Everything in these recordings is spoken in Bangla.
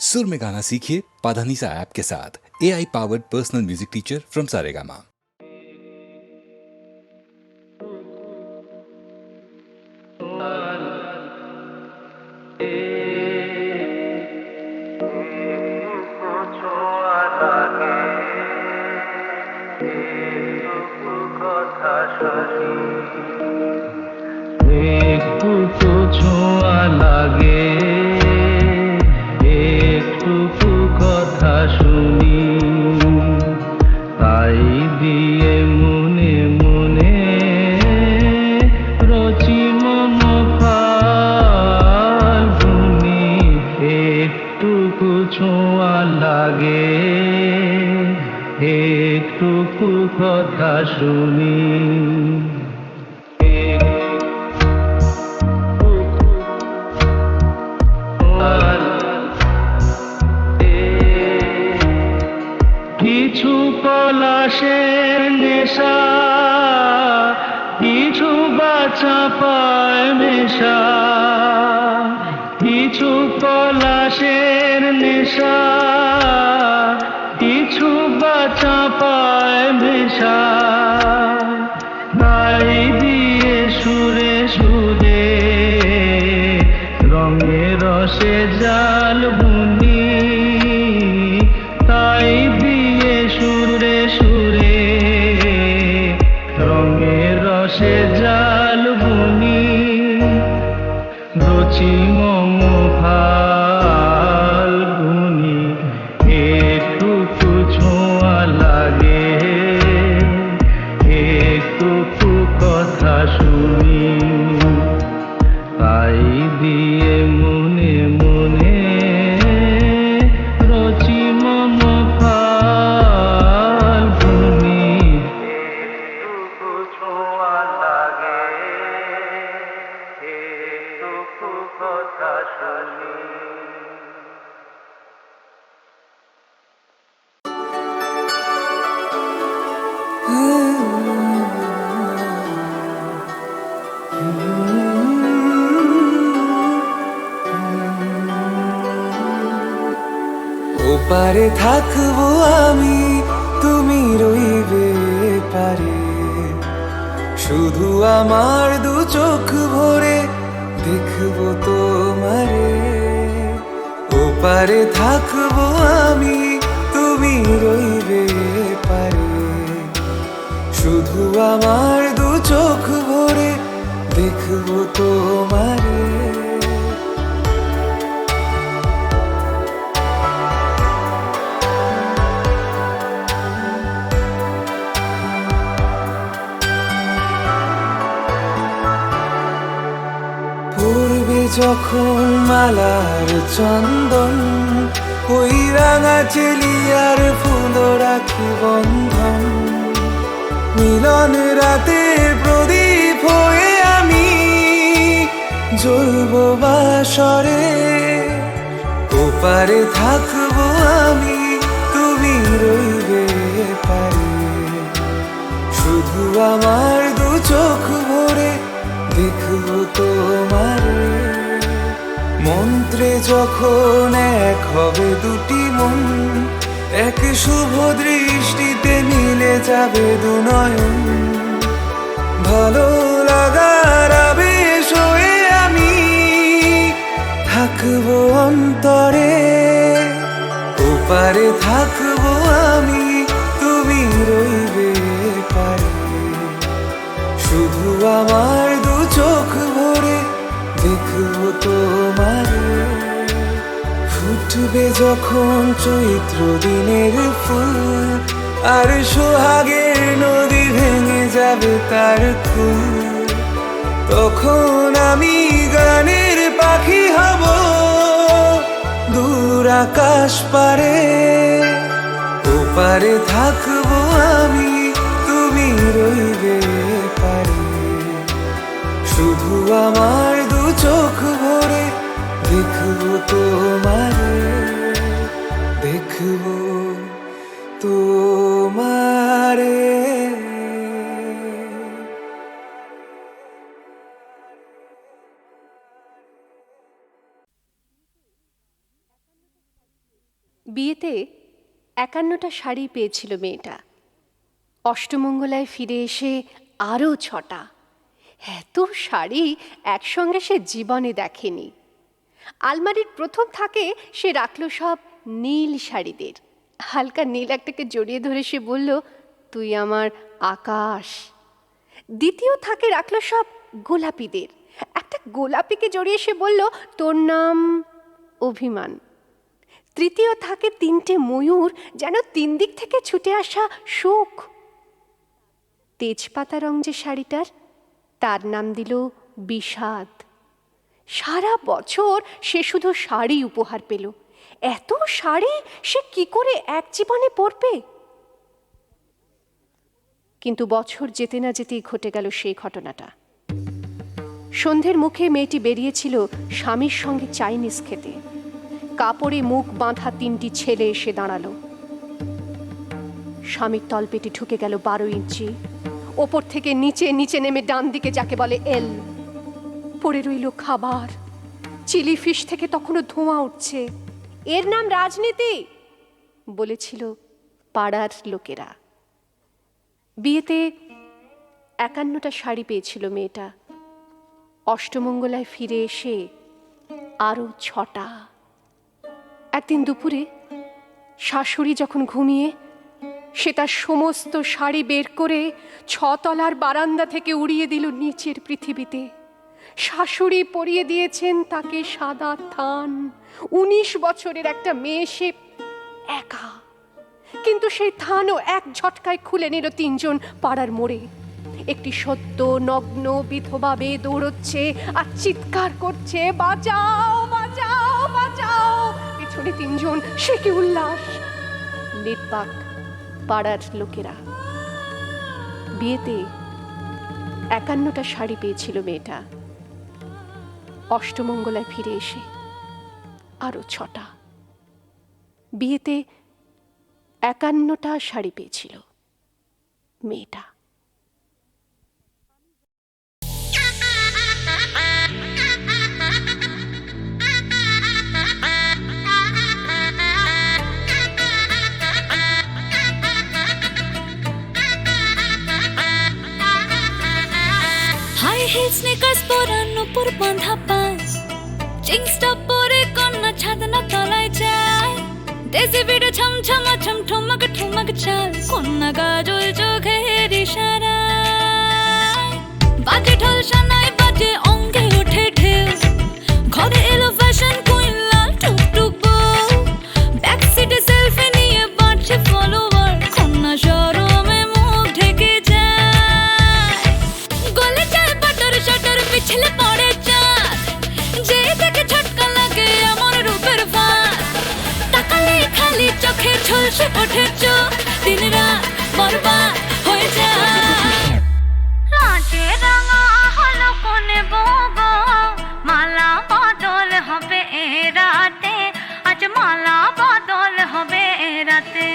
सुर में गाना सीखिए पाधानीसा ऐप के साथ। AI powered personal music teacher from Saregama. একটু ছোঁয়া লাগে, একটু কথা শুনি, তাই দিয়ে মনে মনে রচি মন ফাল্গুনি। একটুকু ছোঁয়া লাগে, একটুকু কথা শুনি। কিছু পলাশের নেশা, কিছু বাছা পায় মেশা, কিছু পলাশের নেশা, কিছু বাছা পায় মেশা, তাই দিয়ে সুরে সুরে রঙে রসে জাল বুনি, তাই দিয়ে সুরে সুরে রঙের রসে জাল বুনি। রচি মম ফাল্গুনি, একটুকু ছোঁয়া লাগে, একটুকু কথা শুনি, তাই দিয়ে মনে মনে রচি মম ফাল্গুনি। একটুকু ছোঁয়া লাগে, একটুকু কথা শুনি। ওপারে থাকবো আমি, তুমি রইবে পারে, শুধু আমার দু চোখ ভরে দেখবো তোমারে। ওপারে থাকবো আমি, তুমি রইবে পারে, শুধু আমার দু চোখ ভরে দেখবো তোমারে। পূর্বে যখন মালার চন্দন, ওই রাঙা চেলিয়ার ফুল রাখি বন্ধন, মিলন রাতে প্রদীপ হয়ে আমি জ্বলবো বাসরে। ওপারে থাকবো আমি, তুমি রইবে পারে, শুধু আমার দু চোখ ভরে দেখবো তোমারে। মন্ত্রে যখন এক হবে দুটি মন, এক শুভ দৃষ্টিতে মিলে যাবে দু নয়ন, ভালো লাগার আবেশ হয়ে আমি থাকবো অন্তরে। ওপারে থাকবো আমি, তুমি রইবে পারে, শুধু আমার দু চোখ ভরে দেখবো তোমারে। ফুটবে যখন চৈত্র দিনের ফুল, আর সোহাগের নদী ভেঙে যাবে তার কুল, তখন আমি গানের পাখি হব দূর আকাশ পারে। ওপারে থাকবো আমি, তুমি রইবে পারে, শুধু আমার দু চোখ ভরে দেখবো তোমারে, দেখবো তোমারে। বিয়েতে ৫১টা শাড়ি পেয়েছিল মেয়েটা। অষ্টমঙ্গলায় ফিরে এসে আরও ৬টা। এত শাড়ি একসঙ্গে সে জীবনে দেখেনি। আলমারির প্রথম থাকে সে রাখল সব নীল শাড়িদের। হালকা নীল একটাকে জড়িয়ে ধরে সে বলল, তুই আমার আকাশ। দ্বিতীয় থাকে রাখল সব গোলাপিদের। একটা গোলাপিকে জড়িয়ে সে বলল, তোর নাম অভিমান। তৃতীয় থাকে ৩টে ময়ূর, যেন ৩ দিক থেকে ছুটে আসা সুখ। তেজপাতা রং যে শাড়িটার, তার নাম দিল বিষাদ। সারা বছর সে শুধু শাড়ি উপহার পেল। এত শাড়ি সে কি করে এক জীবনে পরবে? কিন্তু বছর যেতে না যেতেই ঘটে গেল সেই ঘটনাটা। সন্ধ্যের মুখে মেয়েটি বেরিয়েছিল স্বামীর সঙ্গে চাইনিজ খেতে। কাপড়ে মুখ বাঁধা ৩টি ছেলে এসে দাঁড়ালো। স্বামীর তলপেটে ঢুকে গেল ১২ ইঞ্চি। ওপর থেকে নিচে নিচে নেমে ডান দিকে যাকে বলে এল। পড়ে রইল খাবার। চিলি ফিশ থেকে তখনও ধোঁয়া উঠছে। এর নাম রাজনীতি, বলেছিল পাড়ার লোকেরা। বিয়েতে ৫১টা শাড়ি পেয়েছিল মেয়েটা। অষ্টমঙ্গলায় ফিরে এসে আরও ৬টা। একদিন দুপুরে শাশুড়ি যখন ঘুমিয়ে, সে তার সমস্ত শাড়ি বের করে ৬ তলার বারান্দা থেকে উড়িয়ে দিল নিচের পৃথিবীতে। শাশুড়ি পরিয়ে দিয়েছেন তাকে সাদা থান। ১৯ বছরের একটা মেয়ে, সে একা। কিন্তু সেই থানও এক ঝটকায় খুলে নিল ৩জন পাড়ার মোড়ে। একটি সদ্য নগ্ন বিধবা মেয়ে দৌড়চ্ছে আর চিৎকার করছে, বাঁচাও বাঁচাও বাঁচাও। পিছনে ৩জন, সে কি উল্লাস! নির্বাক পাড়ার লোকেরা। বিয়েতে ৫১টা শাড়ি পেয়েছিল মেয়েটা। অষ্টমঙ্গলায় ফিরে এসে আরও ৬টা। বিয়েতে ৫১টা শাড়ি পেয়েছিল মেয়েটা। হাই হিল স্নিকার্স পরান উপর বাঁধা পাঁচ, জিন্সটা পরে কন্যা ছাদনা তলায় যায়। দেশি বিড়ে ছমছমা ছমঠমক ঠমক চাল, কন্যা গাজল চোখের ইশারায়। বাজে ঢোল সানাই বাজে অঙ্গে ওঠে ঢেউ, ঘরে এলো ফ্যাশন কুইন লাল টুকটুক বউ। ব্যাক সিটে সেলফি নিয়ে বাড়ছে ফলোয়ার, কন্যা শরমে মুখ ঢেকে যায়। গলে যায় বাটার শাটার, পিছলে পড়ে চাঁদ, যে দেখে ঝটকা লাগে আমার রূপের ভার। তাকালে খালি চোখে ঝলসে ওঠে চোখ, দিন রাত বরবাদ হয়ে যায়। লাজে রাঙা হলো কোনে বগো, মালা বদল হবে এ রাতে, আজ মালা বদল হবে এ রাতে।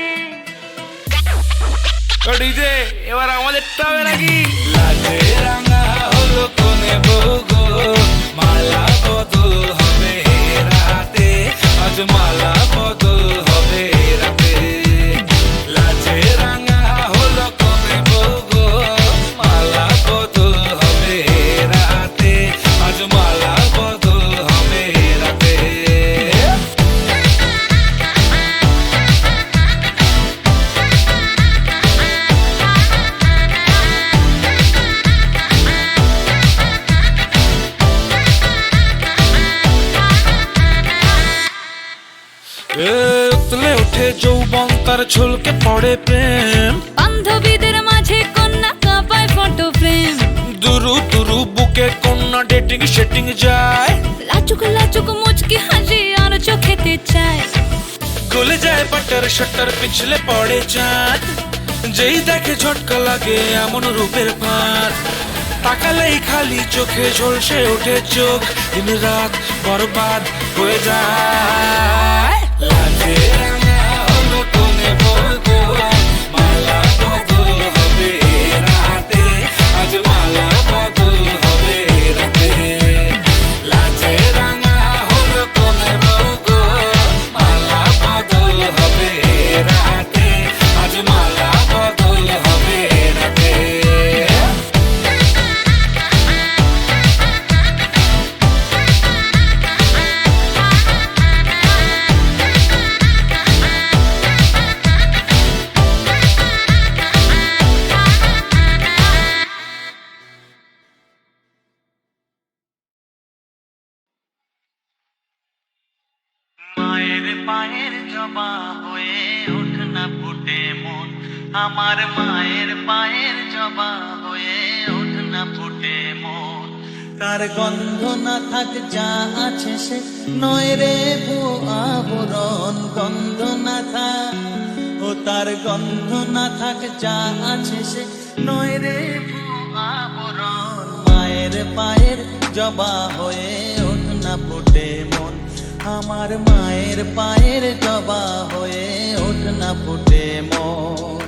ডিজে এবার আমাদেরটা হবে নাকি? লাজে রাঙা হলো কোনে বগো, মালা বদল হবে রাতে, আজ মালা বদল হবে রাতে। লাজে রাঙা হলো কোনে বগো, মালা বদল হবে রাতে, আজ মালা বদল হবে রাতে। উতলে ওঠে যৌবন, তার ঝলকে পড়ে প্রেম। বান্ধবীদের মাঝে কন্যা কাঁপায় ফটো ফ্রেম, দুরু দুরু বুকে কন্যা ডেটিং সেটিং যায়। লাচুক লাচুক মুচকি হাসি আর চোখেতে চায়। গলে যায় বাটার শাটার, পিছলে পড়ে চাঁদ, যেই দেখে ঝটকা লাগে এমন রূপের ভার। তাকালেই খালি চোখে ঝলসে ওঠে চোখ, দিন রাত বরবাদ হয়ে যায়। লাজে রাঙা হলো কোনে বগো, মালা বদল হবে রাতে, আজ মালা বদল হবে রাতে। লাজে রাঙা হলো কোনে বগো, মালা বদল মায়ের পায়ের জবা হয়ে ওঠ না ফুটে মন, আমার মায়ের পায়ের জবা হয়ে ওঠ না ফুটে মন। তার গন্ধ না থাক যা আছে সে নয় রে ভুয়ো আবরণ, গন্ধ না থাক ও তার গন্ধ না থাক যা আছে সে নয় রে ভুয়ো আবরণ। মায়ের পায়ের জবা হয়ে ওঠ না ফুটে মন, আমার মায়ের পায়ের জবা হয়ে ওঠ না ফুটে মন।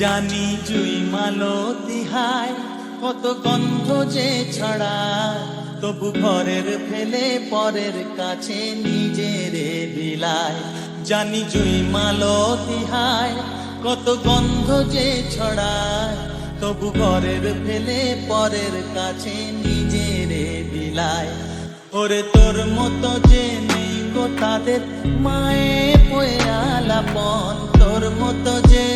জানি জুই মালতী হায় কত গন্ধ যে ছড়ায়, তবু ঘরের ফেলে পরের কাছে নিজেরে বিলায়। জানি জুই মালতী হায় কত গন্ধ যে ছড়ায়, তবু ঘরের ফেলে পরের কাছে নিজেরে বিলায়। ওরে তোর মতো যে নেই গো তাদের মায়ে পয়ে আলাপন, তোর মতো যে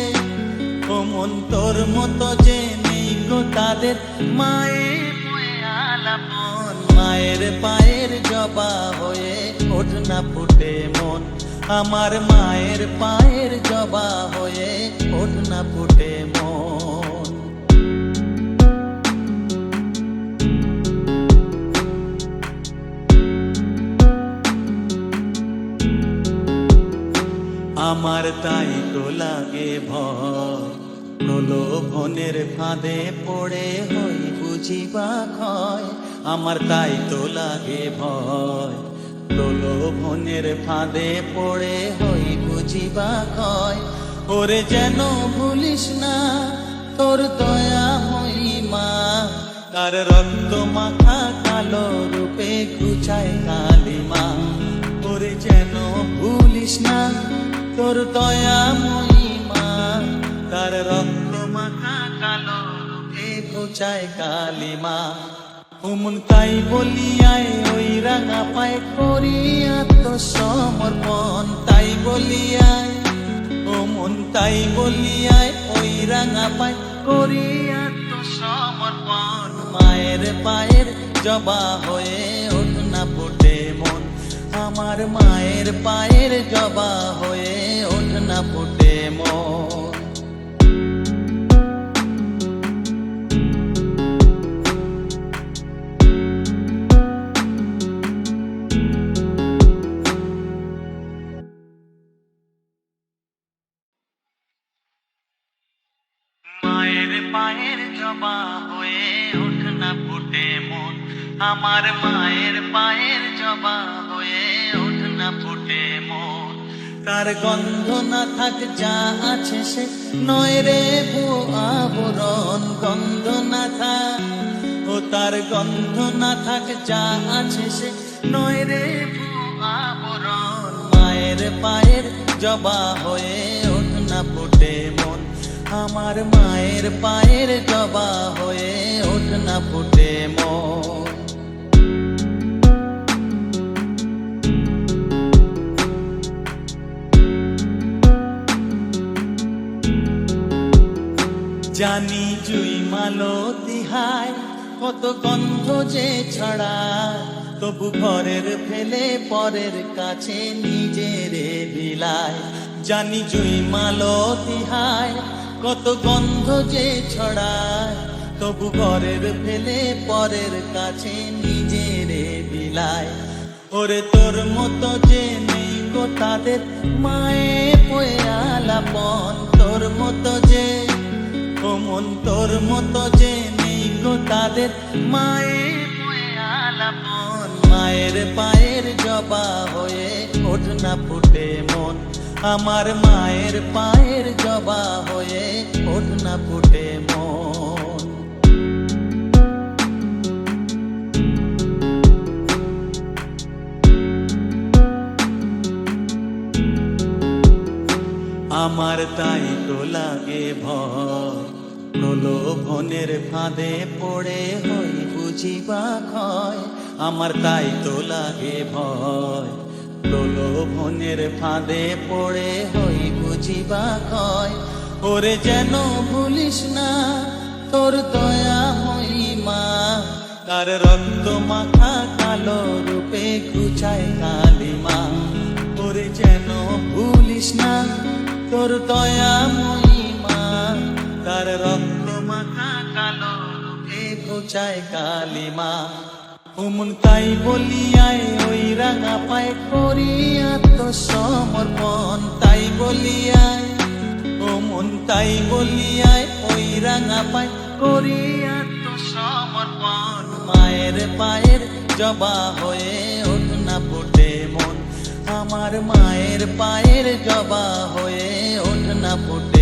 ও মন তোর মতো যে নেই গো তাদের মায়ে পয়ে আলাপন। মায়ের পায়ের জবা হয়ে ওঠ না ফুটে মন, আমার মায়ের পায়ের জবা হয়ে ওঠ না ফুটে মন। আমার তাই তো লাগে ভয়, প্রলোভনের ফাঁদে পড়ে হই বুঝিবা ক্ষয়। আমার তাই তো লাগে ভয়, প্রলোভনের ফাঁদে পড়ে হই বুঝিবা ক্ষয়। ওরে যেন ভুলিস না তোর দয়া মহিমা, তার রক্ত মাখা কালো রূপে ঘুচায় কালিমা। ওরে যেন ভুলিস না তোর দয়া মহিমা, তার রক্ত মাখা কালো রূপে ঘুচায় কালিমা। ওমন তাই বলিয়ায় ওই রাঙা পায় করি আত্মসমর্পণ, তাই বলিয়ায় ওমন তাই বলিয়ায় ওই রাঙা পায় করি আত্মসমর্পণ। মায়ের পায়ের জবা হয়ে ওঠ না ফুটে মন, আমার মায়ের পায়ের জবা হয়ে ওঠ না ফুটে মন। মায়ের পায়ের জবা হয়ে ওঠ না ফুটে মন, আমার মায়ের পায়ের জবা হয়ে ওঠ না ফুটে মন। তার গন্ধ না থাক যা আছে সে নয় রে ভুয়ো আবরণ, গন্ধ না থাক ও তার গন্ধ না থাক যা আছে সে নয় রে ভুয়ো আবরণ। মায়ের পায়ের জবা হয়ে ওঠ না ফুটে মন, আমার মায়ের পায়ের জবা হয়ে ওঠ না ফুটে মন। জানি জুই মালতী হায় কত গন্ধ যে ছড়ায়, তবু ঘরের ফেলে পরের কাছে নিজেরে বিলায়। জানি জুই মালতী হায় কত গন্ধ যে ছড়ায়, তবু ঘরের ফেলে পরের কাছে নিজেরে বিলায়। ওরে তোর মতো যে নেই গো তাদের মায়ে পয়ে আলাপন, তোর মতো যে ও মন তোর মতো যে নেই গো তাদের মায়ে পয়ে আলাপন। মায়ের পায়ের জবা হয়ে ওঠ না ফুটে মন, আমার মায়ের পায়ের জবা হয়ে ওঠ না ফুটে মন। আমার তাই তো লাগে ভয়, প্রলোভনের ফাঁদে পড়ে হই বুঝিবা ক্ষয়। আমার তাই তো লাগে ভয়, প্রলোভনের ফাঁদে পড়ে হই বুঝিবা ক্ষয়। ওরে যেন ভুলিস না তোর দয়া মহিমা, তার রক্ত মাখা কালো রূপে ঘুচায় কালিমা। ওরে যেন ভুলিস না তোর দয়া মহিমা, তার রক্ত মাখা কালো রূপে ঘুচায় কালিমা। উমন তাই বলিয়ায় ওই রাঙা পায় করি আত্মসমর্পণ, তাই বলিয়ায় ও মন তাই বলিয়ায় ওই রাঙা পায় করি আত্মসমর্পণ। মায়ের পায়ের জবা হয়ে ওঠ না ফুটে মন, আমার মায়ের পায়ের জবা হয়ে ওঠ না ফুটে